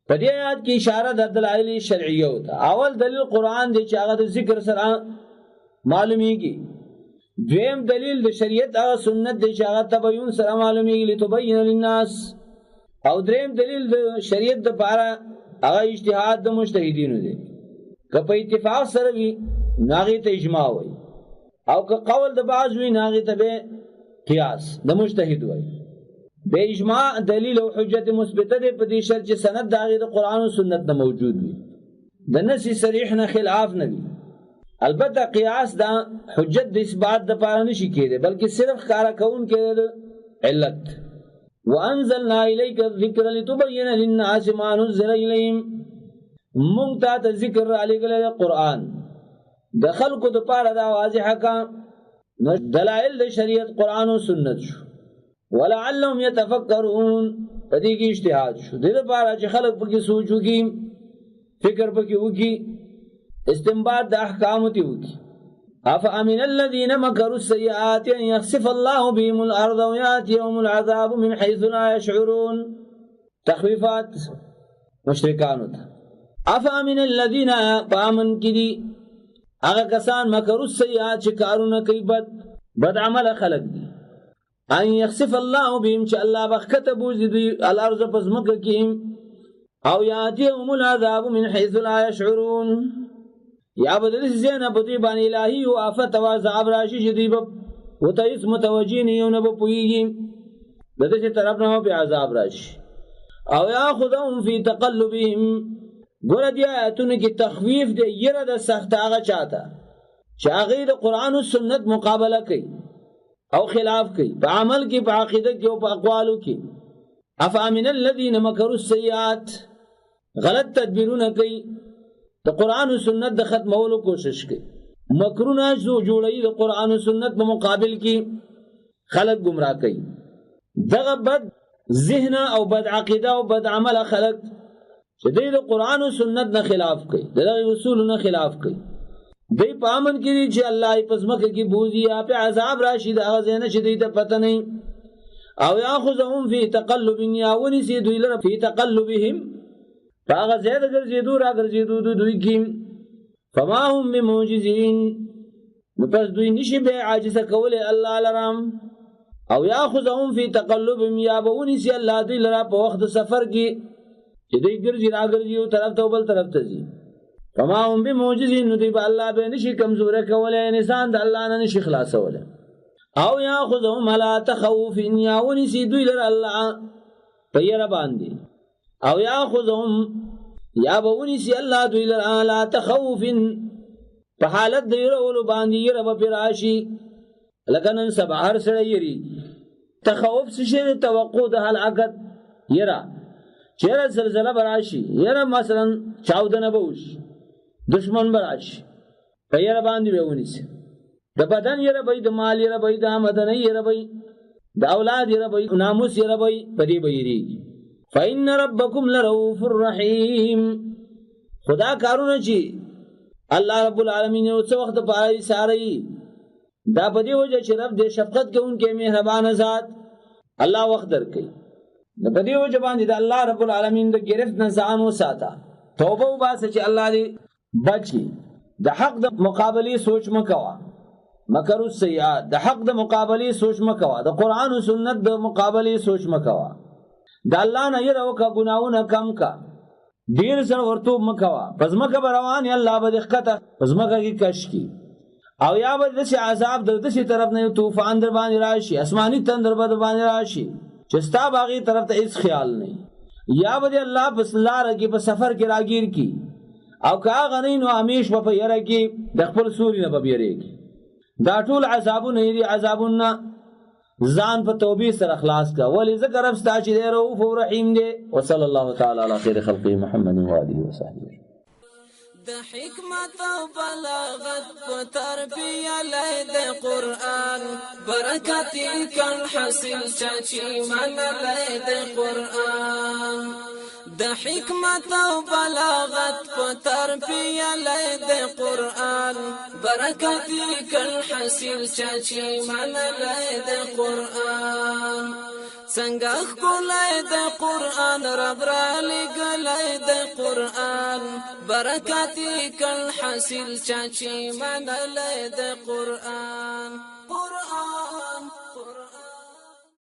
په دې آیات کې اشاره د دلایل شرعیه وته اول دلیل قران دی چې هغه د ذکر سره معلومیږي دویم دلیل د شریعت او سنت د شاغت تبین سره معلومیږي لتبین للناس او دریم دلیل د شریعت د بارا هغه اجتهاد د مجتهدینو دی که په اتفاق سره وي ناغي ته اجماع وي او که قول د بعض وي ناغي ته به قیاس د مجتهد وي به اجماع دلیل او حجت مثبته ده په دې شرط چې سند د هغې د قرآن او سنت نه موجود وي د نص صریح نه خلاف نه وي البته قیاس دا حجت د اثبات د پاره نشي کېدی بلکې صرف ښکارا کوونکی علت وانزلنا الیک الذکر لتبین للناس ما نزل الیهم مونږ ته ذکر را لېږلی د قرآن د خلکو د پاره دا واضحه کا دلائل د شریعت قرآن او سنت شو ولعلهم يتفکرون په دې کې اجتهاد شو د دې لپاره چې خلک پکې سوچ وکړي فکر پکې وکړي استنباط د احکامو ته وکړي افامن الذين مكروا السيئات ان يخسف الله بهم الارض وياتيهم العذاب من حيث لا يشعرون تخويفات مشرکانو ته افامن الذين فامن کدي هغه کسان مکروا السيئات چې کارونه کوي بد عمل خلق دي ان يخسف الله بهم چې الله بخته بوزي دي الارض پزمکه کې او ياتيهم العذاب من حيث لا يشعرون یا بدل زینا بدی باندې الہی او آفت او عذاب راشي شدی و ته اس متوجین یو نه پویږي دغه چې طرف نه په عذاب راشي او یاخذهم فی تقلبهم ګور دی آیاتونه کې تخویف دی یره د سخت هغه چاته چې هغه د قران او سنت مقابله کوي او خلاف کوي په عمل کې په عقیده کې او په اقوالو کې افامن الذين مكروا السيئات غلط تدبیرونه کوي د قرآن و سنت د ختمولو کوشش کوي مکرونه جو جوړي د قرآن و سنت په مقابل کې خلق گمراه کوي دغه بد ذهن او بد عقیده او بد عمل خلق چې د قرآن و سنت نه خلاف کوي دغه اصول نه خلاف کوي دی پامن کړي چې الله یې پزمکه کې بوزي یا په عذاب راشي د هغه ځای نه چې دوی ته پته نه او یاخذهم فی تقلب یاونی سي دوی لره فی تقلبهم فاغ زید گرزیدو را گرزیدو دوی کیم فما هم بموجزین نپس دوی نشی بے عاجزه کولی اللہ لرام او یاخذهم فی تقلبهم یا بونی سی اللہ دوی لرا پا وقت سفر کی چی دوی گرزی را گرزیو طرف تو بل طرف تزی فما هم بموجزین دوی با اللہ بے نشی کمزور کولی نسان دا اللہ نشی خلاص کولی او یاخذهم علا تخوفین یا ونی سی دوی لرا اللہ پیر باندی او یاخذهم یا بونی سی اللہ دوی لرا لا تخوف په حالت د یرولو باندې یره به راشي لکه نن سبا هر سړی یری تخوف څه توقع د هلاکت یره چیرې زلزلہ براشي یره مثلا چاودنه بوش دشمن براشي په یره باندې ونی سی د بدن یره به د مال یره به د آمدنی یره به د اولاد یره به ناموس یره به پدی به یری فإن ربكم لرؤوف الرحيم خدا کارونه چی الله رب العالمین او څو وخت پای ساري دا په دې وجه چې رب دې شفقت کوونکی مهربان ذات الله وخت درکې دا په دې وجه باندې د الله رب العالمین د گرفت نه ځان وساته توبه وباسه چې الله دې بچي د حق د مقابله سوچ مکوا مکر السیئات د حق د مقابله سوچ مکوا د قران او سنت د مقابله سوچ مکوا د الله نه یره وکا ګناونه کم کا ډیر سره ورته مکوا پزماکه روان ی الله به دقته پزماکه کی کش کی او یا به د عذاب د دې طرف نه طوفان در باندې راشي آسمانی تندر باندې راشي چې ستا باغی طرف ته هیڅ خیال نه یا به الله بس لار کې په سفر کې راګیر کی او کا غنین او همیش په یره کې د خپل سوري نه ببیریږي دا ټول عذابونه دي عذابونه ځان په توبې سره خلاص کا ولی ذکر رب ستا چې رؤوف رحیم دی وصلی الله تعالی علی خیر خلقه محمد و آله و صحبه د حکمت او بلاغت په تربیه لید قرآن برکت کل حاصل چاچی من لید قرآن د حکمت او بلاغت په تربیه لید قرآن برکت کل حاصل چاچی من لید قرآن څنګه ښکلی د قرآن رب را لېږلی د قرآن برکت کل حاصل چا چې منلی د قرآن